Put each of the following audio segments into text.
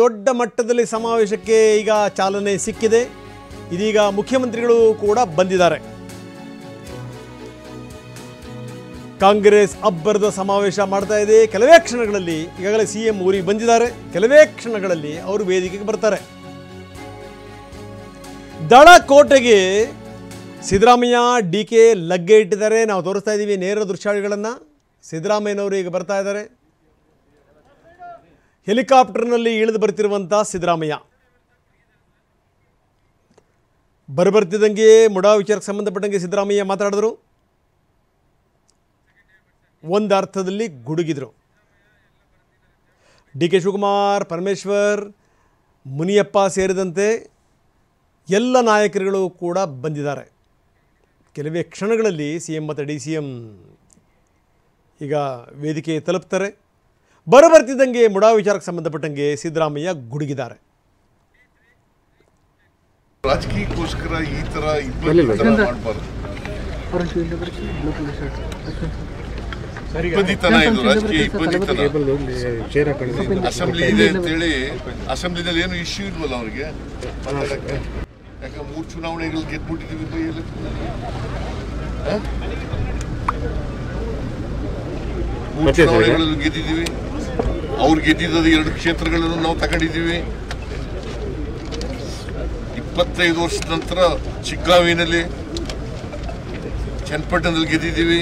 ದೊಡ್ಡ ಮಟ್ಟದಲ್ಲಿ ಸಮಾವೇಶಕ್ಕೆ ಈಗ ಚಾಲನೆ ಸಿಕ್ಕಿದೆ. ಇದೀಗ ಮುಖ್ಯಮಂತ್ರಿಗಳು ಕೂಡ ಬಂದಿದ್ದಾರೆ. ಕಾಂಗ್ರೆಸ್ ಅಬ್ಬರದ ಸಮಾವೇಶ ಮಾಡ್ತಾ ಇದೆ. ಕೆಲವೇ ಕ್ಷಣಗಳಲ್ಲಿ ಈಗಾಗಲೇ ಸಿಎಂ ಊರಿಗೆ ಬಂದಿದ್ದಾರೆ. ಕೆಲವೇ ಕ್ಷಣಗಳಲ್ಲಿ ಅವರು ವೇದಿಕೆಗೆ ಬರ್ತಾರೆ. ದಳ ಕೋಟೆಗೆ ಸಿದ್ದರಾಮಯ್ಯ ಡಿಕೆ ಲಗ್ಗೆ ಇಟ್ಟಿದ್ದಾರೆ. ನಾವು ತೋರಿಸ್ತಾ ಇದ್ದೀವಿ ನೇರ ದೃಶ್ಯಾವಳಿಗಳನ್ನು. ಸಿದ್ದರಾಮಯ್ಯನವರು ಈಗ ಬರ್ತಾ ಇದ್ದಾರೆ. ಹೆಲಿಕಾಪ್ಟರ್ನಲ್ಲಿ ಇಳಿದು ಬರ್ತಿರುವಂಥ ಸಿದ್ದರಾಮಯ್ಯ ಬರ್ತಿದ್ದಂಗೆ ಮುಡಾ ವಿಚಾರಕ್ಕೆ ಸಂಬಂಧಪಟ್ಟಂಗೆ ಸಿದ್ದರಾಮಯ್ಯ ಮಾತಾಡಿದ್ರು. ಒಂದು ಅರ್ಥದಲ್ಲಿ ಗುಡುಗಿದ್ರು. ಡಿ ಕೆ ಶಿವಕುಮಾರ್, ಪರಮೇಶ್ವರ್, ಮುನಿಯಪ್ಪ ಸೇರಿದಂತೆ ಎಲ್ಲ ನಾಯಕರುಗಳು ಕೂಡ ಬಂದಿದ್ದಾರೆ. ಕೆಲವೇ ಕ್ಷಣಗಳಲ್ಲಿ ಸಿಎಂ ಮತ್ತು ಡಿ ಸಿ ಎಂ ಈಗ ವೇದಿಕೆ ತಲುಪ್ತಾರೆ. ಬರ್ತಿದ್ದಂಗೆ ಮುಡಾ ವಿಚಾರಕ್ಕೆ ಸಂಬಂಧಪಟ್ಟಂಗೆ ಸಿದ್ದರಾಮಯ್ಯ ಗುಡುಗಿದ್ದಾರೆ. ರಾಜಕೀಯಕ್ಕೋಸ್ಕರ ಈ ತರ ಮಾಡಬಾರ್ದು. ಇಬ್ಬಂದಿತನ ಇದು, ರಾಜಕೀಯ ಇಬ್ಬಂದಿತನ. ಅಸೆಂಬ್ಲಿ ಇದೆ ಅಂತೇಳಿ ಅಸೆಂಬ್ಲಿನಲ್ಲಿ ಏನು ಇಶ್ಯೂ ಇಲ್ವಲ್ಲ ಅವ್ರಿಗೆ. ಯಾಕಂದ್ರೆ 3 ಚುನಾವಣೆಗಳು ಗೆದ್ಬಿಟ್ಟಿದ್ದೀವಿ. ಬೈ ಎಲೆಕ್ಷನ್ನಲ್ಲಿ 3 ಚುನಾವಣೆಗಳಲ್ಲಿ ಗೆದ್ದಿದ್ದೀವಿ. ಅವ್ರು ಗೆದ್ದಿದ್ದು 2 ಕ್ಷೇತ್ರಗಳನ್ನು ನಾವು ತಗೊಂಡಿದ್ದೀವಿ. 25 ವರ್ಷದ ನಂತರ ಚಿಕ್ಕಾವಿನಲ್ಲಿ, ಚನ್ನಪಟ್ಟಣದಲ್ಲಿ ಗೆದ್ದಿದ್ದೀವಿ.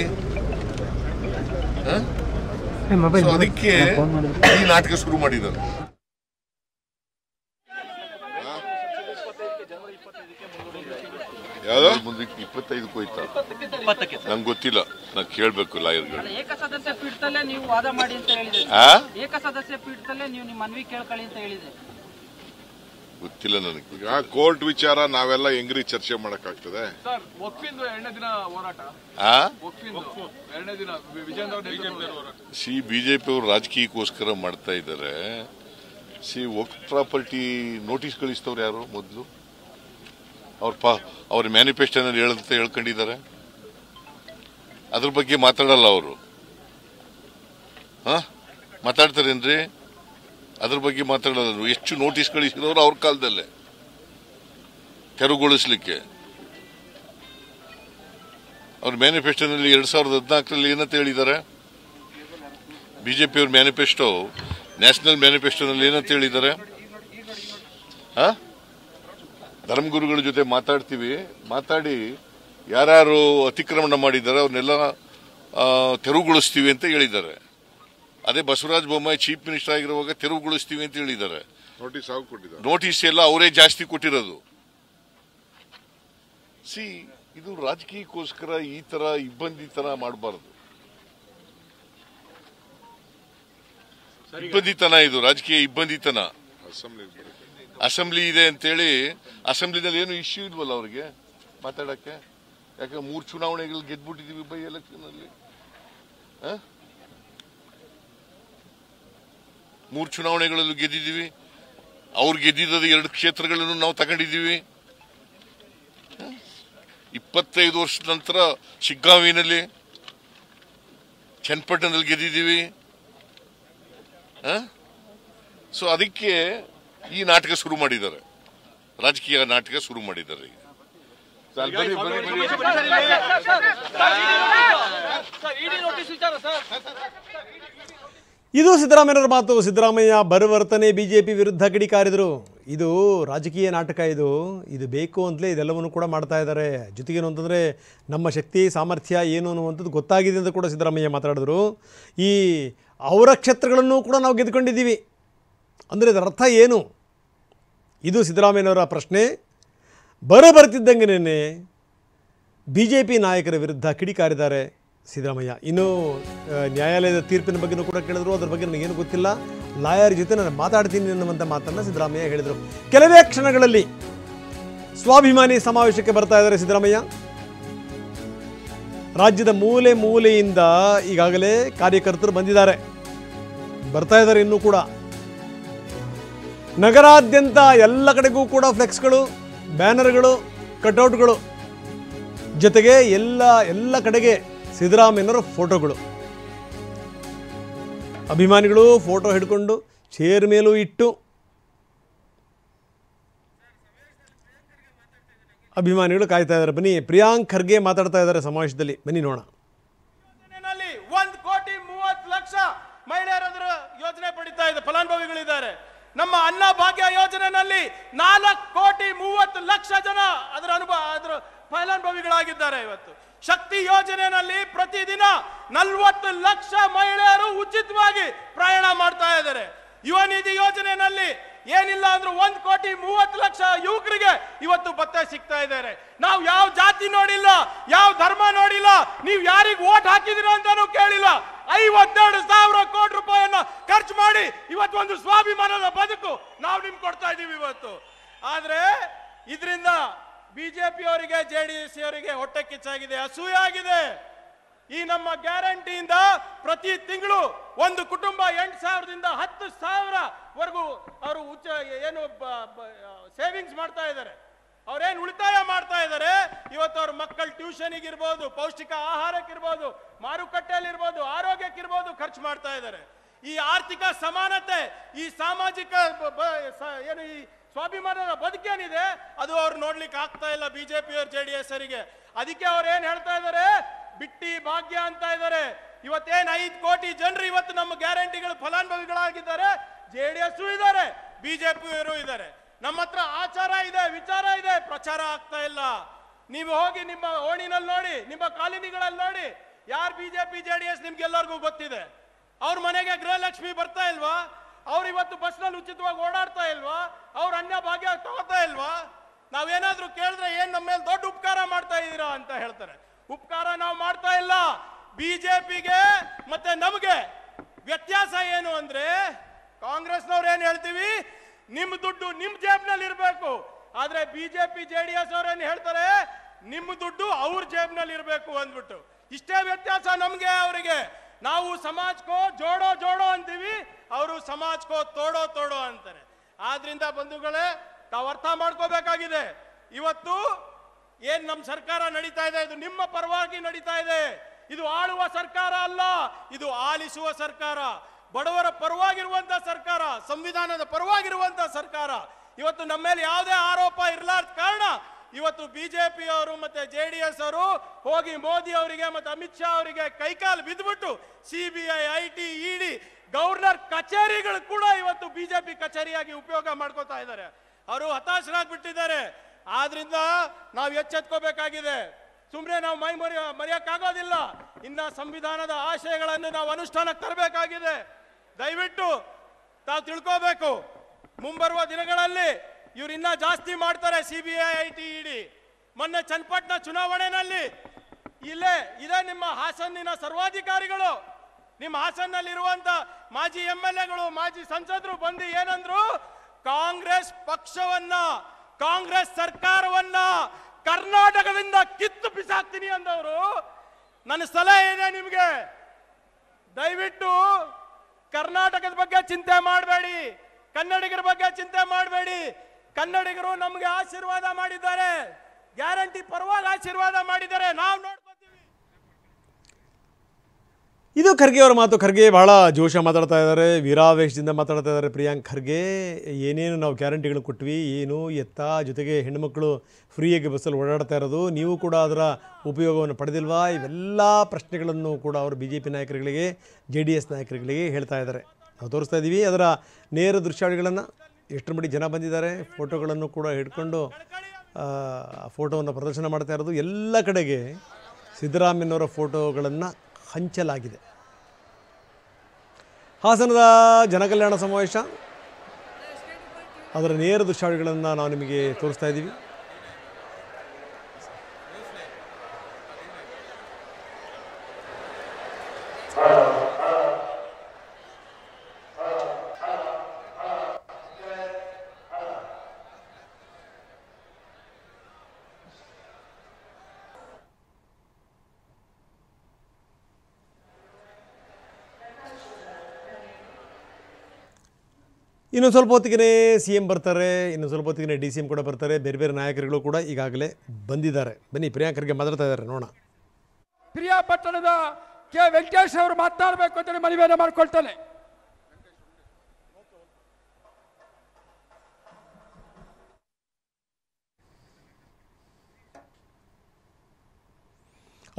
ಅದಕ್ಕೆ ಈ ನಾಟಕ ಶುರು ಮಾಡಿದ್ದಾರೆ. ಯಾವ್ದು ಮುಂದಕ್ಕೆ 25ಕ್ಕೆ ಹೋಯ್ತಾ ನಂಗೆ ಗೊತ್ತಿಲ್ಲ. ನಾನು ಕೇಳಬೇಕು ಲಾಯರ್ಗಳು. ಏಕಸದಸ್ಯ ಪೀಠದಲ್ಲೇ ನೀವು ವಾದ ಮಾಡಿ ಅಂತ ಹೇಳಿದೆ. ಏಕಸದಸ್ಯ ಪೀಠದಲ್ಲೇ ನೀವು ನಿಮ್ಮ ಮನವಿ ಕೇಳ್ಕೊಳ್ಳಿ ಅಂತ ಹೇಳಿದೆ. ಗೊತ್ತಿಲ್ಲ ನನಗೆ. ಈಗ ಕೋರ್ಟ್ ವಿಚಾರ ನಾವೆಲ್ಲ ಹೆಂಗ್ರಿ ಚರ್ಚೆ ಮಾಡಕ್ಕಾಗ್ತದೆ? ಬಿಜೆಪಿ ಅವರು ರಾಜಕೀಯಕ್ಕೋಸ್ಕರ ಮಾಡ್ತಾ ಇದ್ದಾರೆ. ವಕ್ಫ್ ಪ್ರಾಪರ್ಟಿ ನೋಟಿಸ್ ಕಳಿಸ್ತವ್ರು ಯಾರು? ಮೊದಲು ಅವ್ರ ಮ್ಯಾನಿಫೆಸ್ಟೋನಲ್ಲಿ ಹೇಳಂತ ಹೇಳ್ಕೊಂಡಿದ್ದಾರೆ. ಅದ್ರ ಬಗ್ಗೆ ಮಾತಾಡಲ್ಲ ಅವರು. ಮಾತಾಡ್ತಾರೇನ್ರಿ? ಅದ್ರ ಬಗ್ಗೆ ಮಾತಾಡೋದು. ಎಷ್ಟು ನೋಟಿಸ್ ಕಳಿಸಿದವರು ಅವ್ರ ಕಾಲದಲ್ಲೇ ತೆರವುಗೊಳಿಸ್ಲಿಕ್ಕೆ. ಅವ್ರ ಮ್ಯಾನಿಫೆಸ್ಟೋನಲ್ಲಿ 2014ರಲ್ಲಿ ಏನಂತ ಹೇಳಿದ್ದಾರೆ? ಬಿಜೆಪಿ ಅವ್ರ ಮ್ಯಾನಿಫೆಸ್ಟೋ, ನ್ಯಾಷನಲ್ ಮ್ಯಾನಿಫೆಸ್ಟೋನಲ್ಲಿ ಏನಂತ ಹೇಳಿದ್ದಾರೆ? ಧರ್ಮಗುರುಗಳ ಜೊತೆ ಮಾತಾಡ್ತೀವಿ, ಮಾತಾಡಿ ಯಾರ್ಯಾರು ಅತಿಕ್ರಮಣ ಮಾಡಿದ್ದಾರೆ ಅವ್ರನ್ನೆಲ್ಲ ತೆರವುಗೊಳಿಸ್ತೀವಿ ಅಂತ ಹೇಳಿದ್ದಾರೆ. ಅದೇ ಬಸವರಾಜ ಬೊಮ್ಮಾಯಿ ಚೀಫ್ ಮಿನಿಸ್ಟರ್ ಆಗಿರುವಾಗ ತೆರವುಗೊಳಿಸ್ತೀವಿ ಅಂತ ಹೇಳಿದ್ದಾರೆ. ನೋಟಿಸ್ ಎಲ್ಲ ಅವರೇ ಜಾಸ್ತಿ ಕೊಟ್ಟಿರೋದು. ಇದು ರಾಜಕೀಯಕ್ಕೋಸ್ಕರ ಈ ತರ ಇಬ್ಬಂದಿತನ ಮಾಡಬಾರದು. ಇಬ್ಬಂದಿತನ ಇದು, ರಾಜಕೀಯ ಇಬ್ಬಂದಿತನ. ಅಸೆಂಬ್ಲಿ ಇದೆ ಅಂತೇಳಿ ಅಸೆಂಬ್ಲಿನಲ್ಲಿ ಏನು ಇಶ್ಯೂ ಇಲ್ವಲ್ಲ ಅವ್ರಿಗೆ ಮಾತಾಡಕ್ಕೆ. ಯಾಕಂದ್ರೆ 3 ಚುನಾವಣೆಗಳು ಗೆದ್ಬಿಟ್ಟಿದ್ದೀವಿ. ಬೈ ಎಲೆಕ್ಷನ್ ಅಲ್ಲಿ 3 ಚುನಾವಣೆಗಳಲ್ಲೂ ಗೆದ್ದಿದ್ದೀವಿ. ಅವ್ರು ಗೆದ್ದಿದ್ದು 2 ಕ್ಷೇತ್ರಗಳನ್ನು ನಾವು ತಗೊಂಡಿದ್ದೀವಿ. 25 ವರ್ಷದ ನಂತರ ಶಿಗ್ಗಾವಿನಲ್ಲಿ, ಚನ್ನಪಟ್ಟಣದಲ್ಲಿ ಗೆದ್ದಿದ್ದೀವಿ. ಅದಕ್ಕೆ ಈ ನಾಟಕ ಶುರು ಮಾಡಿದ್ದಾರೆ, ರಾಜಕೀಯ ನಾಟಕ ಶುರು ಮಾಡಿದ್ದಾರೆ. ಇದು ಸಿದ್ದರಾಮಯ್ಯನವರ ಮಾತು. ಸಿದ್ದರಾಮಯ್ಯ ಬರುವರ್ತನೆ ಬಿಜೆಪಿ ವಿರುದ್ಧ ಕಿಡಿಕಾರಿದರು. ಇದು ರಾಜಕೀಯ ನಾಟಕ. ಇದು ಬೇಕು ಅಂತಲೇ ಇದೆಲ್ಲವನ್ನು ಕೂಡ ಮಾಡ್ತಾ ಇದ್ದಾರೆ. ಜೊತೆಗೇನು ಅಂತಂದರೆ ನಮ್ಮ ಶಕ್ತಿ ಸಾಮರ್ಥ್ಯ ಏನು ಅನ್ನುವಂಥದ್ದು ಗೊತ್ತಾಗಿದೆ ಅಂತ ಕೂಡ ಸಿದ್ದರಾಮಯ್ಯ ಮಾತಾಡಿದ್ರು. ಈ ಅವರ ಕ್ಷೇತ್ರಗಳನ್ನು ಕೂಡ ನಾವು ಗೆದ್ದುಕೊಂಡಿದ್ದೀವಿ ಅಂದರೆ ಇದರ ಅರ್ಥ ಏನು? ಇದು ಸಿದ್ದರಾಮಯ್ಯನವರ ಪ್ರಶ್ನೆ. ಬರ್ತಿದ್ದಂಗೆನೇ ಬಿಜೆಪಿ ನಾಯಕರ ವಿರುದ್ಧ ಕಿಡಿಕಾರಿದ್ದಾರೆ ಸಿದ್ದರಾಮಯ್ಯ. ಇನ್ನು ನ್ಯಾಯಾಲಯದ ತೀರ್ಪಿನ ಬಗ್ಗೆನೂ ಕೂಡ ಕೇಳಿದ್ರು. ಅದ್ರ ಬಗ್ಗೆ ನನಗೇನು ಗೊತ್ತಿಲ್ಲ, ಲಾಯರ್ ಜೊತೆ ನಾನು ಮಾತಾಡ್ತೀನಿ ಅನ್ನುವಂಥ ಮಾತನ್ನು ಸಿದ್ದರಾಮಯ್ಯ ಹೇಳಿದರು. ಕೆಲವೇ ಕ್ಷಣಗಳಲ್ಲಿ ಸ್ವಾಭಿಮಾನಿ ಸಮಾವೇಶಕ್ಕೆ ಬರ್ತಾ ಇದ್ದಾರೆ ಸಿದ್ದರಾಮಯ್ಯ. ರಾಜ್ಯದ ಮೂಲೆ ಮೂಲೆಯಿಂದ ಈಗಾಗಲೇ ಕಾರ್ಯಕರ್ತರು ಬಂದಿದ್ದಾರೆ, ಬರ್ತಾ ಇದ್ದಾರೆ. ಇನ್ನೂ ಕೂಡ ನಗರಾದ್ಯಂತ ಎಲ್ಲ ಕಡೆಗೂ ಕೂಡ ಫ್ಲೆಕ್ಸ್ಗಳು, ಬ್ಯಾನರ್ಗಳು, ಕಟ್ಔಟ್ಗಳು, ಜೊತೆಗೆ ಎಲ್ಲ ಕಡೆಗೆ ಸಿದ್ದರಾಮಯ್ಯನವರ ಫೋಟೋಗಳು. ಅಭಿಮಾನಿಗಳು ಫೋಟೋ ಹಿಡ್ಕೊಂಡು ಚೇರ್ ಮೇಲೂ ಇಟ್ಟು ಅಭಿಮಾನಿಗಳು ಕಾಯ್ತಾ ಇದ್ದಾರೆ. ಬನ್ನಿ, ಪ್ರಿಯಾಂಕ್ ಖರ್ಗೆ ಮಾತಾಡ್ತಾ ಇದ್ದಾರೆ ಸಮಾವೇಶದಲ್ಲಿ, ಬನ್ನಿ ನೋಡೋಣ. 1,30,30,00,000 ಮಹಿಳೆಯರ ಯೋಜನೆ ಪಡಿತಾ ಇದೆ, ಫಲಾನುಭವಿಗಳಿದ್ದಾರೆ. ನಮ್ಮ ಅನ್ನ ಭಾಗ್ಯ ಯೋಜನೆಯಲ್ಲಿ 4,30,00,000 ಜನ ಅದರ ಫಲಾನುಭವಿಗಳಾಗಿದ್ದಾರೆ. ಇವತ್ತು ಶಕ್ತಿ ಯೋಜನೆಯಲ್ಲಿ ಪ್ರತಿದಿನ 40 ಲಕ್ಷ ಮಹಿಳೆಯರು ಉಚಿತವಾಗಿ ಪ್ರಯಾಣ ಮಾಡ್ತಾ ಇದ್ದಾರೆ. ಯುವ ನಿಧಿ ಯೋಜನೆಯಲ್ಲಿ ಏನಿಲ್ಲ ಅಂದ್ರೂ 1,30,00,000 ಯುವಕರಿಗೆ ಇವತ್ತು ಭತ್ಯೆ ಸಿಗ್ತಾ ಇದ್ದಾರೆ. ನಾವು ಯಾವ ಜಾತಿ ನೋಡಿಲ್ಲ, ಯಾವ ಧರ್ಮ ನೋಡಿಲ್ಲ, ನೀವು ಯಾರಿಗೆ ವೋಟ್ ಹಾಕಿದಿರ ಅಂತಾನು ಕೇಳಿಲ್ಲ. 52,000 ಕೋಟಿ ರೂಪಾಯಿಯನ್ನ ಖರ್ಚು ಮಾಡಿ ಇವತ್ತು ಒಂದು ಸ್ವಾಭಿಮಾನದ ಬದುಕು ನಾವು ನಿಮ್ಗೆ ಕೊಡ್ತಾ ಇದೀವಿ ಇವತ್ತು. ಆದ್ರೆ ಇದರಿಂದ ಬಿಜೆಪಿ ಅವರಿಗೆ, ಜೆಡಿಎಸ್ ಅವರಿಗೆ ಹೊಟ್ಟೆ ಕಿಚ್ಚಾಗಿದೆ, ಅಸೂಯೆ ಆಗಿದೆ. ಈ ನಮ್ಮ ಗ್ಯಾರಂಟಿಯಿಂದ ಪ್ರತಿ ತಿಂಗಳು ಒಂದು ಕುಟುಂಬ 8,000ದಿಂದ 10,000 ವರೆಗೂ ಅವರು ಏನು ಸೇವಿಂಗ್ಸ್ ಮಾಡ್ತಾ ಇದ್ದಾರೆ, ಅವ್ರೇನು ಉಳಿತಾಯ ಮಾಡ್ತಾ ಇದ್ದಾರೆ. ಇವತ್ತು ಅವ್ರ ಮಕ್ಕಳ ಟ್ಯೂಷನ್ಗೆ ಇರ್ಬೋದು, ಪೌಷ್ಟಿಕ ಆಹಾರಕ್ಕಿರ್ಬೋದು, ಮಾರುಕಟ್ಟೆಯಲ್ಲಿರ್ಬೋದು, ಆರೋಗ್ಯಕ್ಕಿರ್ಬೋದು ಖರ್ಚು ಮಾಡ್ತಾ ಇದ್ದಾರೆ. ಈ ಆರ್ಥಿಕ ಸಮಾನತೆ, ಈ ಸಾಮಾಜಿಕ ಏನು ಈ ಸ್ವಾಭಿಮಾನದ ಬದುಕೇನಿದೆ ಅದು ಅವ್ರು ನೋಡ್ಲಿಕ್ಕೆ ಆಗ್ತಾ ಇಲ್ಲ ಬಿಜೆಪಿ ಅವ್ರು, ಜೆಡಿಎಸ್ ಅವರಿಗೆ. ಅದಕ್ಕೆ ಅವ್ರು ಏನ್ ಹೇಳ್ತಾ ಇದ್ದಾರೆ, ಬಿಟ್ಟಿ ಭಾಗ್ಯ ಅಂತ ಇದ್ದಾರೆ. ಇವತ್ತೇನ್ 5 ಕೋಟಿ ಜನರು ಇವತ್ತು ನಮ್ಮ ಗ್ಯಾರಂಟಿಗಳು ಫಲಾನುಭವಿಗಳಾಗಿದ್ದಾರೆ. ಜೆಡಿಎಸ್ ಇದ್ದಾರೆ, ಬಿಜೆಪಿಯವರು ಇದ್ದಾರೆ. ನಮ್ಮ ಹತ್ರ ಆಚಾರ ಇದೆ, ವಿಚಾರ ಇದೆ, ಪ್ರಚಾರ ಆಗ್ತಾ ಇಲ್ಲ. ನೀವು ಹೋಗಿ ನಿಮ್ಮ ಓಣಿನಲ್ಲಿ ನೋಡಿ, ನಿಮ್ಮ ಕಾಲೋನಿಗಳಲ್ಲಿ ನೋಡಿ, ಯಾರು ಬಿಜೆಪಿ ಜೆಡಿಎಸ್ ನಿಮ್ಗೆಲ್ಲರಿಗೂ ಗೊತ್ತಿದೆ. ಅವ್ರ ಮನೆಗೆ ಗೃಹಲಕ್ಷ್ಮಿ ಬರ್ತಾ ಇಲ್ವಾ? ಅವ್ರು ಇವತ್ತು ಬಸ್ನಲ್ಲಿ ಉಚಿತವಾಗಿ ಓಡಾಡ್ತಾ ಇಲ್ವಾ? ಅವ್ರ ಅನ್ನ ಭಾಗ್ಯ ತಗೋತಾ ಇಲ್ವಾ? ನಾವೇನಾದ್ರೂ ಕೇಳಿದ್ರೆ ಏನ್ ನಮ್ಮ ಮೇಲೆ ದೊಡ್ಡ ಉಪಕಾರ ಮಾಡ್ತಾ ಇದ್ದೀರಾ ಅಂತ ಹೇಳ್ತಾರೆ. ಉಪಕಾರ ನಾವು ಮಾಡ್ತಾ ಇಲ್ಲ. ಬಿಜೆಪಿಗೆ ಮತ್ತೆ ನಮಗೆ ವ್ಯತ್ಯಾಸ ಏನು ಅಂದ್ರೆ, ಕಾಂಗ್ರೆಸ್ನವ್ರು ಏನ್ ಹೇಳ್ತೀವಿ, ನಿಮ್ ದುಡ್ಡು ನಿಮ್ ಜೇಬ್ನಲ್ಲಿ ಇರ್ಬೇಕು. ಆದ್ರೆ ಬಿಜೆಪಿ ಜೆಡಿಎಸ್ ಅವ್ರೇನ್ ಹೇಳ್ತಾರೆ, ನಿಮ್ಮ ದುಡ್ಡು ಅವ್ರ ಜೇಬ್ನಲ್ಲಿ ಇರ್ಬೇಕು ಅಂದ್ಬಿಟ್ಟು. ಇಷ್ಟೇ ವ್ಯತ್ಯಾಸ ನಮ್ಗೆ ಅವರಿಗೆ. ನಾವು ಸಮಾಜ್ಕೋ ಜೋಡೋ ಜೋಡೋ ಅಂತೀವಿ, ಅವರು ಸಮಾಜ್ಕೋ ತೋಡೋ ತೋಡೋ ಅಂತಾರೆ. ಆದ್ರಿಂದ ಬಂಧುಗಳೇ, ತಾವು ಅರ್ಥ ಮಾಡ್ಕೋಬೇಕಾಗಿದೆ. ಇವತ್ತು ಏನ್ ನಮ್ಮ ಸರ್ಕಾರ ನಡೀತಾ ಇದೆ, ಇದು ನಿಮ್ಮ ಪರವಾಗಿ ನಡೀತಾ ಇದೆ. ಇದು ಆಳುವ ಸರ್ಕಾರ ಅಲ್ಲ, ಇದು ಆಲಿಸುವ ಸರ್ಕಾರ, ಬಡವರ ಪರವಾಗಿರುವಂತ ಸರ್ಕಾರ, ಸಂವಿಧಾನದ ಪರವಾಗಿರುವಂತ ಸರ್ಕಾರ. ಇವತ್ತು ನಮ್ಮ ಮೇಲೆ ಯಾವುದೇ ಆರೋಪ ಇರಲಾರ್ದ ಕಾರಣ ಇವತ್ತು ಬಿಜೆಪಿ ಅವರು ಮತ್ತೆ ಜೆಡಿಎಸ್ ಅವರು ಹೋಗಿ ಮೋದಿ ಅವರಿಗೆ ಮತ್ತೆ ಅಮಿತ್ ಶಾ ಅವರಿಗೆ ಕೈಕಾಲು ಬಿದ್ದುಬಿಟ್ಟು ಸಿಬಿಐ, ಐಟಿ, ಇಡಿ, ಗವರ್ನರ್ ಕಚೇರಿಗಳು ಕೂಡ ಇವತ್ತು ಬಿಜೆಪಿ ಕಚೇರಿಯಾಗಿ ಉಪಯೋಗ ಮಾಡ್ಕೋತಾ ಇದ್ದಾರೆ. ಅವರು ಹತಾಶರಾಗ್ಬಿಟ್ಟಿದ್ದಾರೆ. ಆದ್ರಿಂದ ನಾವು ಎಚ್ಚೆತ್ಕೋಬೇಕಾಗಿದೆ. ಸುಮ್ಮನೆ ನಾವು ಮರೆಯಕ್ಕಾಗೋದಿಲ್ಲ. ಇನ್ನ ಸಂವಿಧಾನದ ಆಶಯಗಳನ್ನು ನಾವು ಅನುಷ್ಠಾನಕ್ಕೆ ತರಬೇಕಾಗಿದೆ. ದಯವಿಟ್ಟು ತಾವು ತಿಳ್ಕೋಬೇಕು, ಮುಂಬರುವ ದಿನಗಳಲ್ಲಿ ಇವ್ರು ಇನ್ನ ಜಾಸ್ತಿ ಮಾಡ್ತಾರೆ. ಸಿಬಿಐ, ಐಟಿ, ಇಡಿ. ಮೊನ್ನೆ ಚನ್ನಪಟ್ಟಣ ಚುನಾವಣೆಯಲ್ಲಿ ಇದೇ ನಿಮ್ಮ ಹಾಸನ್ನಿನ ಸರ್ವಾಧಿಕಾರಿಗಳು, ನಿಮ್ಮ ಹಾಸನ್ನಲ್ಲಿರುವಂತ ಮಾಜಿ MLAಗಳು, ಮಾಜಿ ಸಂಸದರು ಬಂದು ಏನಂದ್ರು, ಕಾಂಗ್ರೆಸ್ ಪಕ್ಷವನ್ನ, ಕಾಂಗ್ರೆಸ್ ಸರ್ಕಾರವನ್ನ ಕರ್ನಾಟಕದಿಂದ ಕಿತ್ತು ಬಿಸಾಕ್ತೀನಿ ಅಂದವರು. ನನ್ನ ಸಲಹೆ ಇದೆ ನಿಮಗೆ, ದಯವಿಟ್ಟು ಕರ್ನಾಟಕದ ಬಗ್ಗೆ ಚಿಂತೆ ಮಾಡಬೇಡಿ, ಕನ್ನಡಿಗರ ಬಗ್ಗೆ ಚಿಂತೆ ಮಾಡಬೇಡಿ. ಕನ್ನಡಿಗರು ನಮಗೆ ಆಶೀರ್ವಾದ ಮಾಡಿದ್ದಾರೆ, ಗ್ಯಾರಂಟಿ ಪರವಾಗಿ ಆಶೀರ್ವಾದ ಮಾಡಿದ್ದಾರೆ, ನಾವು ನೋಡ್ಕೋತೀವಿ. ಇದು ಖರ್ಗೆ ಅವರ ಮಾತು. ಖರ್ಗೆ ಬಹಳ ಜೋಶ ಮಾತಾಡ್ತಾ ಇದ್ದಾರೆ, ವೀರಾವೇಶದಿಂದ ಮಾತಾಡ್ತಾ ಇದ್ದಾರೆ. ಪ್ರಿಯಾಂಕ್ ಖರ್ಗೆ, ಏನೇನು ನಾವು ಗ್ಯಾರಂಟಿಗಳು ಕೊಟ್ವಿ, ಏನು ಎತ್ತ, ಜೊತೆಗೆ ಹೆಣ್ಣುಮಕ್ಕಳು ಫ್ರೀಯಾಗಿ ಬಸ್ಸಲ್ಲಿ ಓಡಾಡ್ತಾ ಇರೋದು, ನೀವು ಕೂಡ ಅದರ ಉಪಯೋಗವನ್ನು ಪಡೆದಿಲ್ವಾ, ಇವೆಲ್ಲ ಪ್ರಶ್ನೆಗಳನ್ನು ಕೂಡ ಅವರು BJP ನಾಯಕರುಗಳಿಗೆ, JDS ನಾಯಕರುಗಳಿಗೆ ಹೇಳ್ತಾ ಇದ್ದಾರೆ. ನಾವು ತೋರಿಸ್ತಾ ಇದ್ದೀವಿ ಅದರ ನೇರ ದೃಶ್ಯಾವಳಿಗಳನ್ನು. ಎಷ್ಟು ಮಟ್ಟಿಗೆ ಜನ ಬಂದಿದ್ದಾರೆ, ಫೋಟೋಗಳನ್ನು ಕೂಡ ಹಿಡ್ಕೊಂಡು ಫೋಟೋವನ್ನು ಪ್ರದರ್ಶನ ಮಾಡ್ತಾ ಇರೋದು. ಎಲ್ಲ ಕಡೆಗೆ ಸಿದ್ದರಾಮಯ್ಯನವರ ಫೋಟೋಗಳನ್ನು ಹಂಚಲಾಗಿದೆ. ಹಾಸನದ ಜನಕಲ್ಯಾಣ ಸಮಾವೇಶ, ಅದರ ನೇರ ದೃಶ್ಯಾವಳಿಗಳನ್ನು ನಾವು ನಿಮಗೆ ತೋರಿಸ್ತಾ ಇದ್ದೀವಿ. ಇನ್ನೊಂದು ಸ್ವಲ್ಪ ಹೊತ್ತಿಗೆ CM ಬರ್ತಾರೆ, ಇನ್ನೊಂದು ಸ್ವಲ್ಪ ಹೊತ್ತಿಗೆ DCM ಕೂಡ ಬರ್ತಾರೆ. ಬೇರೆ ಬೇರೆ ನಾಯಕರುಗಳು ಕೂಡ ಈಗಾಗಲೇ ಬಂದಿದ್ದಾರೆ. ಬನ್ನಿ, ಪ್ರಿಯಾಂಕರ್ಗೆ ಮಾತಾಡ್ತಾ ಇದ್ದಾರೆ, ನೋಡೋಣ. ಪ್ರಿಯಾಪಟ್ಟಣದ ಕೆ ವೆಂಕಟೇಶ್ ಅವರು ಮಾತನಾಡಬೇಕು ಅಂತೇಳಿ ಮನವಿಯನ್ನು ಮಾಡಿಕೊಳ್ತಾನೆ.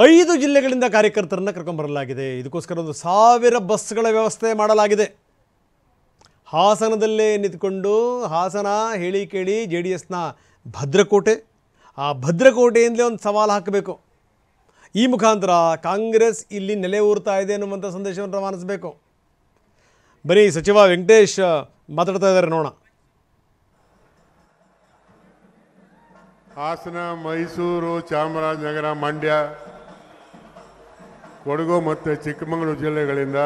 5 ಜಿಲ್ಲೆಗಳಿಂದ ಕಾರ್ಯಕರ್ತರನ್ನು ಕರ್ಕೊಂಬರಲಾಗಿದೆ. ಇದಕ್ಕೋಸ್ಕರ 1000 ಬಸ್ಗಳ ವ್ಯವಸ್ಥೆ ಮಾಡಲಾಗಿದೆ. ಹಾಸನದಲ್ಲೇ ನಿಂತ್ಕೊಂಡು ಹಾಸನ ಹೇಳಿ ಕೇಳಿ JDSನ ಭದ್ರಕೋಟೆ, ಆ ಭದ್ರಕೋಟೆಯಿಂದಲೇ ಒಂದು ಸವಾಲು ಹಾಕಬೇಕು. ಈ ಮುಖಾಂತರ ಕಾಂಗ್ರೆಸ್ ಇಲ್ಲಿ ನೆಲೆ ಊರ್ತಾ ಇದೆ ಅನ್ನುವಂಥ ಸಂದೇಶವನ್ನು ರವಾನಿಸಬೇಕು. ಬನ್ನಿ, ಸಚಿವ ವೆಂಕಟೇಶ್ ಮಾತಾಡ್ತಾ ಇದ್ದಾರೆ, ನೋಡೋಣ. ಹಾಸನ, ಮೈಸೂರು, ಚಾಮರಾಜನಗರ, ಮಂಡ್ಯ, ಕೊಡಗು ಮತ್ತು ಚಿಕ್ಕಮಗಳೂರು ಜಿಲ್ಲೆಗಳಿಂದ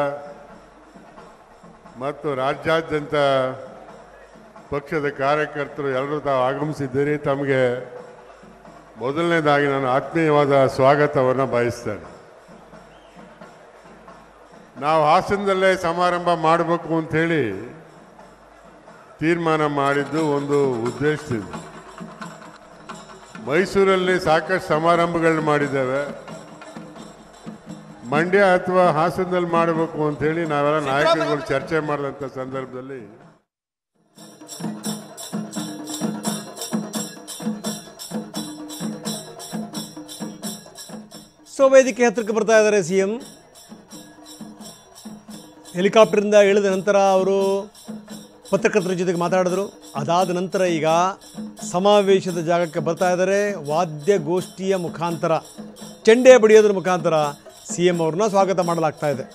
ಮತ್ತು ರಾಜ್ಯಾದ್ಯಂತ ಪಕ್ಷದ ಕಾರ್ಯಕರ್ತರು ಎಲ್ಲರೂ ತಾವು ಆಗಮಿಸಿದ್ದೀರಿ. ತಮಗೆ ಮೊದಲನೇದಾಗಿ ನಾನು ಆತ್ಮೀಯವಾದ ಸ್ವಾಗತವನ್ನು ಬಯಸ್ತೇನೆ. ನಾವು ಹಾಸನದಲ್ಲೇ ಸಮಾರಂಭ ಮಾಡಬೇಕು ಅಂಥೇಳಿ ತೀರ್ಮಾನ ಮಾಡಿದ್ದು ಒಂದು ಉದ್ದೇಶದಿಂದ. ಮೈಸೂರಲ್ಲಿ ಸಾಕಷ್ಟು ಸಮಾರಂಭಗಳನ್ನ ಮಾಡಿದ್ದೇವೆ. ಮಂಡ್ಯ ಅಥವಾ ಹಾಸನದಲ್ಲಿ ಮಾಡಬೇಕು ಅಂಥೇಳಿ ನಾವೆಲ್ಲ ನಾಯಕರುಗಳು ಚರ್ಚೆ ಮಾಡಿದಂಥ ಸಂದರ್ಭದಲ್ಲಿ ವೇದಿಕೆ ಹತ್ತಿರಕ್ಕೆ ಬರ್ತಾ ಇದ್ದಾರೆ CM. ಹೆಲಿಕಾಪ್ಟರಿಂದ ಇಳಿದ ನಂತರ ಅವರು ಪತ್ರಕರ್ತರ ಜೊತೆಗೆ ಮಾತಾಡಿದ್ರು. ಅದಾದ ನಂತರ ಈಗ ಸಮಾವೇಶದ ಜಾಗಕ್ಕೆ ಬರ್ತಾ ಇದ್ದಾರೆ. ವಾದ್ಯಗೋಷ್ಠಿಯ ಮುಖಾಂತರ, ಚೆಂಡೆ ಬಡಿಯೋದ್ರ ಮುಖಾಂತರ CM ಅವ್ರನ್ನ ಸ್ವಾಗತ ಮಾಡಲಾಗ್ತಾ ಇದೆ.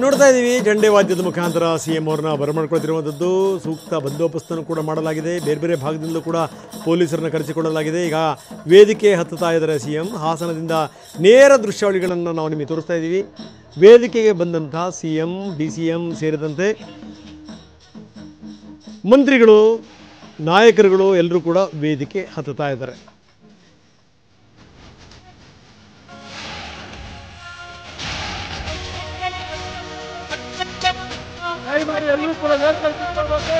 ನೋಡ್ತಾ ಇದ್ದೀವಿ, ಜಂಡೆ ವಾದ್ಯದ ಮುಖಾಂತರ CM ಅವ್ರನ್ನ ಬರಮಾಡ್ಕೊಳ್ತಿರುವಂಥದ್ದು. ಸೂಕ್ತ ಬಂದೋಬಸ್ತನ್ನು ಕೂಡ ಮಾಡಲಾಗಿದೆ. ಬೇರೆ ಬೇರೆ ಭಾಗದಿಂದಲೂ ಕೂಡ ಪೊಲೀಸರನ್ನ ಕರೆಸಿಕೊಳ್ಳಲಾಗಿದೆ. ಈಗ ವೇದಿಕೆ ಹತ್ತುತ್ತಾ ಇದ್ದಾರೆ CM. ಹಾಸನದಿಂದ ನೇರ ದೃಶ್ಯಾವಳಿಗಳನ್ನು ನಾವು ನಿಮಗೆ ತೋರಿಸ್ತಾ ಇದ್ದೀವಿ. ವೇದಿಕೆಗೆ ಬಂದಂಥ CM, DCM ಸೇರಿದಂತೆ ಮಂತ್ರಿಗಳು, ನಾಯಕರುಗಳು ಎಲ್ಲರೂ ಕೂಡ ವೇದಿಕೆ ಹತ್ತುತ್ತಾ ಇದ್ದಾರೆ. ದಯಮಾಡಿ ಎಲ್ಲರೂ ಕೂಡ ವೇದಿಕೆಯಲ್ಲಿ ಕೂತ್ಕೊಳ್ಬೇಕು.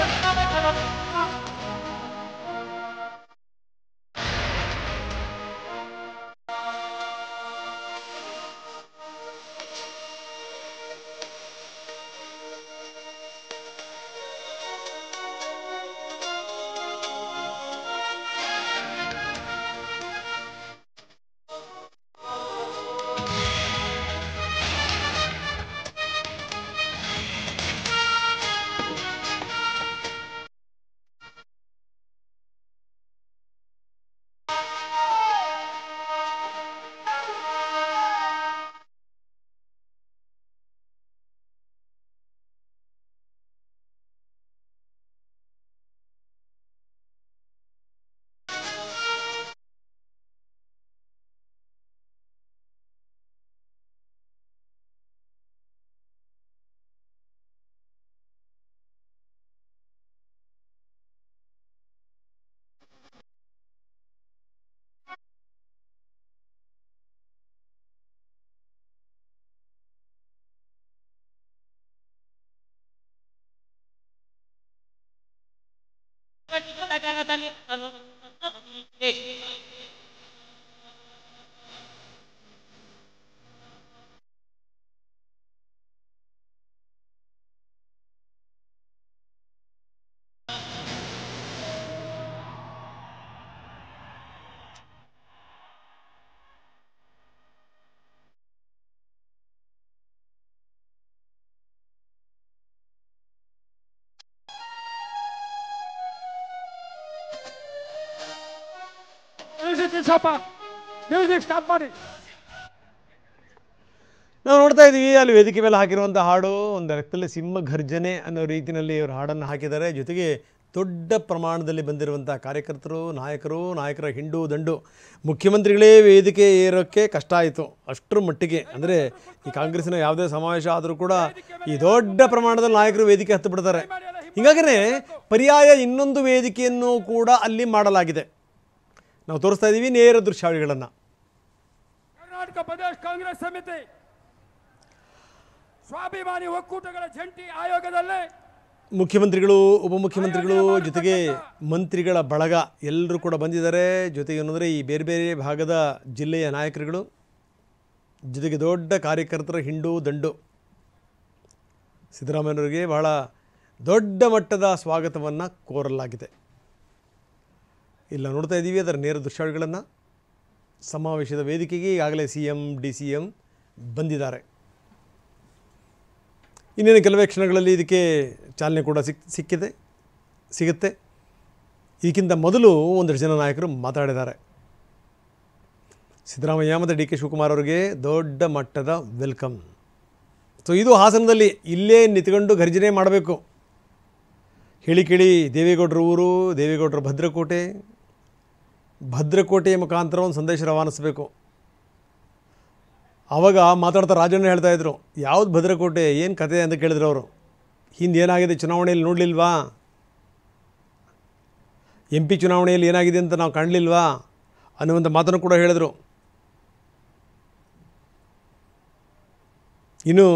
ಸ್ವಲ್ಪ ಮ್ಯೂಸಿಕ್ ಸ್ಟಾಪ್ ಮಾಡಿ. ನಾವು ನೋಡ್ತಾ ಇದ್ದೀವಿ, ಅಲ್ಲಿ ವೇದಿಕೆ ಮೇಲೆ ಹಾಕಿರುವಂಥ ಹಾಡು ಒಂದು ರಕ್ತದಲ್ಲಿ ಸಿಂಹ ಘರ್ಜನೆ ಅನ್ನೋ ರೀತಿಯಲ್ಲಿ ಇವರು ಹಾಡನ್ನು ಹಾಕಿದ್ದಾರೆ. ಜೊತೆಗೆ ದೊಡ್ಡ ಪ್ರಮಾಣದಲ್ಲಿ ಬಂದಿರುವಂಥ ಕಾರ್ಯಕರ್ತರು, ನಾಯಕರ ಹಿಂಡು ದಂಡು. ಮುಖ್ಯಮಂತ್ರಿಗಳೇ ವೇದಿಕೆ ಏರೋಕ್ಕೆ ಕಷ್ಟ ಆಯಿತು ಅಷ್ಟರ ಮಟ್ಟಿಗೆ. ಅಂದರೆ ಈ ಕಾಂಗ್ರೆಸ್ಸಿನ ಯಾವುದೇ ಸಮಾವೇಶ ಆದರೂ ಕೂಡ ಈ ದೊಡ್ಡ ಪ್ರಮಾಣದಲ್ಲಿ ನಾಯಕರು ವೇದಿಕೆ ಹತ್ತು ಬಿಡ್ತಾರೆ. ಹೀಗಾಗಿಯೇ ಪರ್ಯಾಯ ಇನ್ನೊಂದು ವೇದಿಕೆಯನ್ನು ಕೂಡ ಅಲ್ಲಿ ಮಾಡಲಾಗಿದೆ. ನಾವು ತೋರಿಸ್ತಾ ಇದ್ದೀವಿ ನೇರ ದೃಶ್ಯಾವಳಿಗಳನ್ನು. ಕರ್ನಾಟಕ ಪ್ರದೇಶ ಕಾಂಗ್ರೆಸ್ ಸಮಿತಿ ಸ್ವಾಭಿಮಾನಿ ಒಕ್ಕೂಟಗಳ ಜಂಟಿ ಆಯೋಗದಲ್ಲೇ ಮುಖ್ಯಮಂತ್ರಿಗಳು, ಉಪಮುಖ್ಯಮಂತ್ರಿಗಳು, ಜೊತೆಗೆ ಮಂತ್ರಿಗಳ ಬಳಗ ಎಲ್ಲರೂ ಕೂಡ ಬಂದಿದ್ದಾರೆ. ಜೊತೆಗೆ ಏನಂದರೆ ಈ ಬೇರೆ ಬೇರೆ ಭಾಗದ ಜಿಲ್ಲೆಯ ನಾಯಕರುಗಳು, ಜೊತೆಗೆ ದೊಡ್ಡ ಕಾರ್ಯಕರ್ತರ ಹಿಂಡು ದಂಡು. ಸಿದ್ದರಾಮಯ್ಯನವರಿಗೆ ಬಹಳ ದೊಡ್ಡ ಮಟ್ಟದ ಸ್ವಾಗತವನ್ನು ಕೋರಲಾಗಿದೆ. ಇಲ್ಲ ನೋಡ್ತಾ ಇದ್ದೀವಿ ಅದರ ನೇರ ದೃಶ್ಯಾವಳಿಗಳನ್ನು. ಸಮಾವೇಶದ ವೇದಿಕೆಗೆ ಈಗಾಗಲೇ CM DCM ಬಂದಿದ್ದಾರೆ. ಇನ್ನೇನು ಕೆಲವೇ ಕ್ಷಣಗಳಲ್ಲಿ ಇದಕ್ಕೆ ಚಾಲನೆ ಕೂಡ ಸಿಗುತ್ತೆ. ಇದಕ್ಕಿಂತ ಮೊದಲು ಒಂದಷ್ಟು ಜನ ನಾಯಕರು ಮಾತಾಡಿದ್ದಾರೆ. ಸಿದ್ದರಾಮಯ್ಯ ಮತ್ತು DK ಶಿವಕುಮಾರ್ ಅವರಿಗೆ ದೊಡ್ಡ ಮಟ್ಟದ ವೆಲ್ಕಮ್. ಸೊ ಇದು ಹಾಸನದಲ್ಲಿ ಇಲ್ಲೇ ನಿಂತ್ಕೊಂಡು ಗರ್ಜನೆ ಮಾಡಬೇಕು. ಹೇಳಿ ಕೇಳಿ ದೇವೇಗೌಡರ ಊರು, ದೇವೇಗೌಡರ ಭದ್ರಕೋಟೆಯ ಮುಖಾಂತರ ಒಂದು ಸಂದೇಶ ರವಾನಿಸಬೇಕು. ಆವಾಗ ಮಾತಾಡ್ತಾ ರಾಜಣ್ಣ ಹೇಳ್ತಾಯಿದ್ರು, ಯಾವ್ದು ಭದ್ರಕೋಟೆ, ಏನು ಕತೆ ಅಂತ ಕೇಳಿದ್ರು ಅವರು. ಹಿಂದೆ ಏನಾಗಿದೆ ಚುನಾವಣೆಯಲ್ಲಿ ನೋಡಲಿಲ್ವಾ, MP ಚುನಾವಣೆಯಲ್ಲಿ ಏನಾಗಿದೆ ಅಂತ ನಾವು ಕಾಣಲಿಲ್ವಾ ಅನ್ನುವಂಥ ಮಾತನ್ನು ಕೂಡ ಹೇಳಿದರು. ಇನ್ನು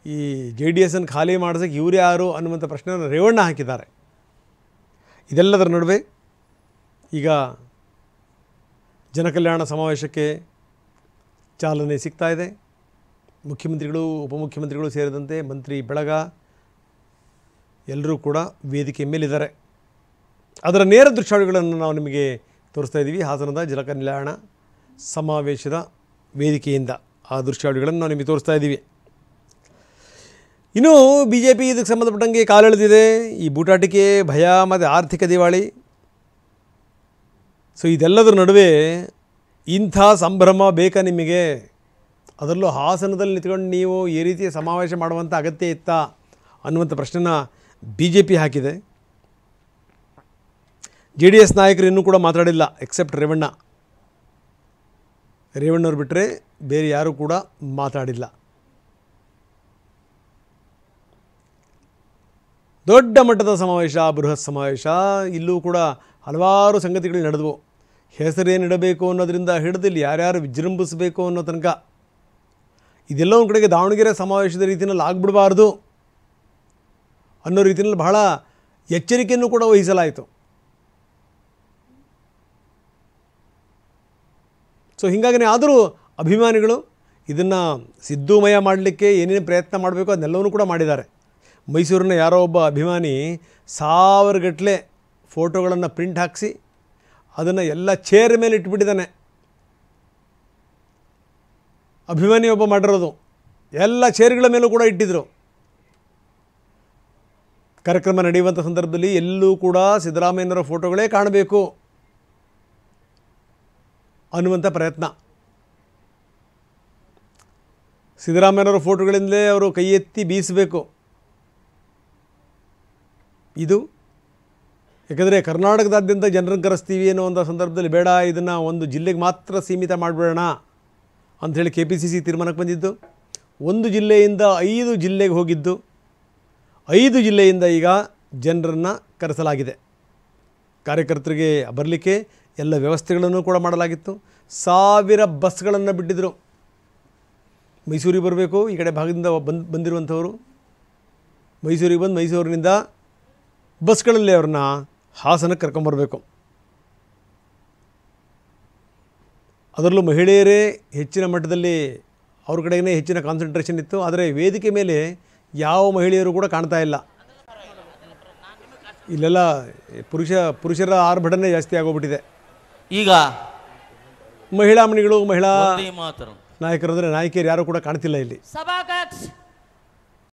ಈ JDSನ್ನು ಖಾಲಿ ಮಾಡಿಸೋಕ್ಕೆ ಇವ್ರು ಯಾರು ಅನ್ನುವಂಥ ಪ್ರಶ್ನೆಯನ್ನು ರೇವಣ್ಣ ಹಾಕಿದ್ದಾರೆ. ಇದೆಲ್ಲದರ ನಡುವೆ ಈಗ ಜನಕಲ್ಯಾಣ ಸಮಾವೇಶಕ್ಕೆ ಚಾಲನೆ ಸಿಗ್ತಾ ಇದೆ. ಮುಖ್ಯಮಂತ್ರಿಗಳು, ಉಪಮುಖ್ಯಮಂತ್ರಿಗಳು ಸೇರಿದಂತೆ ಮಂತ್ರಿ ಬಳಗ ಎಲ್ಲರೂ ಕೂಡ ವೇದಿಕೆ ಮೇಲಿದ್ದಾರೆ. ಅದರ ನೇರ ದೃಶ್ಯಾವಳಿಗಳನ್ನು ನಾವು ನಿಮಗೆ ತೋರಿಸ್ತಾ ಇದ್ದೀವಿ. ಹಾಸನದ ಜನಕಲ್ಯಾಣ ಸಮಾವೇಶದ ವೇದಿಕೆಯಿಂದ ಆ ದೃಶ್ಯಾವಳಿಗಳನ್ನು ನಾವು ನಿಮಗೆ ತೋರಿಸ್ತಾ ಇದ್ದೀವಿ. ಇನ್ನು BJP ಇದಕ್ಕೆ ಸಂಬಂಧಪಟ್ಟಂಗೆ ಕಾಲೆಳೆದಿದೆ. ಈ ಬೂಟಾಟಿಕೆ, ಭಯ ಮತ್ತು ಆರ್ಥಿಕ ದಿವಾಳಿ. ಸೊ ಇದೆಲ್ಲದರ ನಡುವೆ ಇಂಥ ಸಂಭ್ರಮ ಬೇಕಾ ನಿಮಗೆ? ಅದರಲ್ಲೂ ಹಾಸನದಲ್ಲಿ ನಿಂತ್ಕೊಂಡು ನೀವು ಈ ರೀತಿಯ ಸಮಾವೇಶ ಮಾಡುವಂಥ ಅಗತ್ಯ ಇತ್ತಾ ಅನ್ನುವಂಥ ಪ್ರಶ್ನೆನ BJP ಹಾಕಿದೆ. JDS ನಾಯಕರು ಇನ್ನೂ ಕೂಡ ಮಾತಾಡಿಲ್ಲ, ಎಕ್ಸೆಪ್ಟ್ ರೇವಣ್ಣವ್ರು ಬಿಟ್ಟರೆ ಬೇರೆ ಯಾರೂ ಕೂಡ ಮಾತಾಡಿಲ್ಲ. ದೊಡ್ಡ ಮಟ್ಟದ ಸಮಾವೇಶ, ಬೃಹತ್ ಸಮಾವೇಶ. ಇಲ್ಲೂ ಕೂಡ ಹಲವಾರು ಸಂಗತಿಗಳು ನಡೆದವು. ಹೆಸರೇನಿಡಬೇಕು ಅನ್ನೋದರಿಂದ ಹಿಡಿದು ಇಲ್ಲಿ ಯಾರ್ಯಾರು ವಿಜೃಂಭಿಸಬೇಕು ಅನ್ನೋ ತನಕ ಇದೆಲ್ಲ ಒಂದು ಕಡೆಗೆ ದಾವಣಗೆರೆ ಸಮಾವೇಶದ ರೀತಿಯಲ್ಲಿ ಆಗಿಬಿಡಬಾರ್ದು ಅನ್ನೋ ರೀತಿಯಲ್ಲಿ ಬಹಳ ಎಚ್ಚರಿಕೆಯನ್ನು ಕೂಡ ವಹಿಸಲಾಯಿತು. ಸೊ ಹೀಗಾಗಿನೇ ಆದರೂ ಅಭಿಮಾನಿಗಳು ಇದನ್ನು ಸಿದ್ದುಮಯ ಮಾಡಲಿಕ್ಕೆ ಏನೇನು ಪ್ರಯತ್ನ ಮಾಡಬೇಕು ಅದನ್ನೆಲ್ಲವನ್ನೂ ಕೂಡ ಮಾಡಿದ್ದಾರೆ. ಮೈಸೂರಿನ ಯಾರೋ ಒಬ್ಬ ಅಭಿಮಾನಿ 1000 ಗಟ್ಟಲೆ ಫೋಟೋಗಳನ್ನು ಪ್ರಿಂಟ್ ಹಾಕಿಸಿ ಅದನ್ನು ಎಲ್ಲ ಚೇರ್ ಮೇಲೆ ಇಟ್ಬಿಟ್ಟಿದ್ದಾನೆ. ಅಭಿಮಾನಿ ಒಬ್ಬ ಮಾಡಿರೋದು ಎಲ್ಲ ಚೇರ್ಗಳ ಮೇಲೂ ಕೂಡ ಇಟ್ಟಿದ್ದರು. ಕಾರ್ಯಕ್ರಮ ನಡೆಯುವಂಥ ಸಂದರ್ಭದಲ್ಲಿ ಎಲ್ಲೂ ಕೂಡ ಸಿದ್ದರಾಮಯ್ಯನವರ ಫೋಟೋಗಳೇ ಕಾಣಬೇಕು ಅನ್ನುವಂಥ ಪ್ರಯತ್ನ. ಸಿದ್ದರಾಮಯ್ಯನವರ ಫೋಟೋಗಳಿಂದಲೇ ಅವರು ಕೈ ಎತ್ತಿ ಬೀಸಬೇಕು. ಇದು ಯಾಕಂದರೆ ಕರ್ನಾಟಕದಾದ್ಯಂತ ಜನರನ್ನು ಕರೆಸ್ತೀವಿ ಅನ್ನೋ ಒಂದು ಸಂದರ್ಭದಲ್ಲಿ ಬೇಡ, ಇದನ್ನು ಒಂದು ಜಿಲ್ಲೆಗೆ ಮಾತ್ರ ಸೀಮಿತ ಮಾಡಿಬಿಡೋಣ ಅಂಥೇಳಿ KPCC ತೀರ್ಮಾನಕ್ಕೆ ಬಂದಿದ್ದು. 1 ಜಿಲ್ಲೆಯಿಂದ 5 ಜಿಲ್ಲೆಗೆ ಹೋಗಿದ್ದು, 5 ಜಿಲ್ಲೆಯಿಂದ ಈಗ ಜನರನ್ನು ಕರೆಸಲಾಗಿದೆ. ಕಾರ್ಯಕರ್ತರಿಗೆ ಬರಲಿಕ್ಕೆ ಎಲ್ಲ ವ್ಯವಸ್ಥೆಗಳನ್ನು ಕೂಡ ಮಾಡಲಾಗಿತ್ತು. 1000 ಬಸ್ಗಳನ್ನು ಬಿಟ್ಟಿದ್ದರು. ಮೈಸೂರಿಗೆ ಬರಬೇಕು, ಈ ಕಡೆ ಭಾಗದಿಂದ ಬಂದಿರುವಂಥವರು ಮೈಸೂರಿಗೆ ಬಂದು ಮೈಸೂರಿನಿಂದ ಬಸ್ಗಳಲ್ಲಿ ಅವ್ರನ್ನ ಹಾಸನಕ್ಕೆ ಕರ್ಕೊಂಬರಬೇಕು. ಅದರಲ್ಲೂ ಮಹಿಳೆಯರೇ ಹೆಚ್ಚಿನ ಮಟ್ಟದಲ್ಲಿ ಅವ್ರ ಕಡೆಗೇ ಹೆಚ್ಚಿನ ಕಾನ್ಸಂಟ್ರೇಷನ್ ಇತ್ತು. ಆದರೆ ವೇದಿಕೆ ಮೇಲೆ ಯಾವ ಮಹಿಳೆಯರು ಕೂಡ ಕಾಣ್ತಾ ಇಲ್ಲ. ಇಲ್ಲೆಲ್ಲ ಪುರುಷರ ಆರ್ಭಟನೆ ಜಾಸ್ತಿ ಆಗೋಗ್ಬಿಟ್ಟಿದೆ. ಈಗ ಮಹಿಳಾ ಮಣಿಗಳು, ಮಹಿಳಾ ನಾಯಕರು ಅಂದರೆ ನಾಯಕಿಯರು ಯಾರೂ ಕೂಡ ಕಾಣ್ತಿಲ್ಲ ಇಲ್ಲಿ. ಸಭಾಧ್ಯಕ್ಷ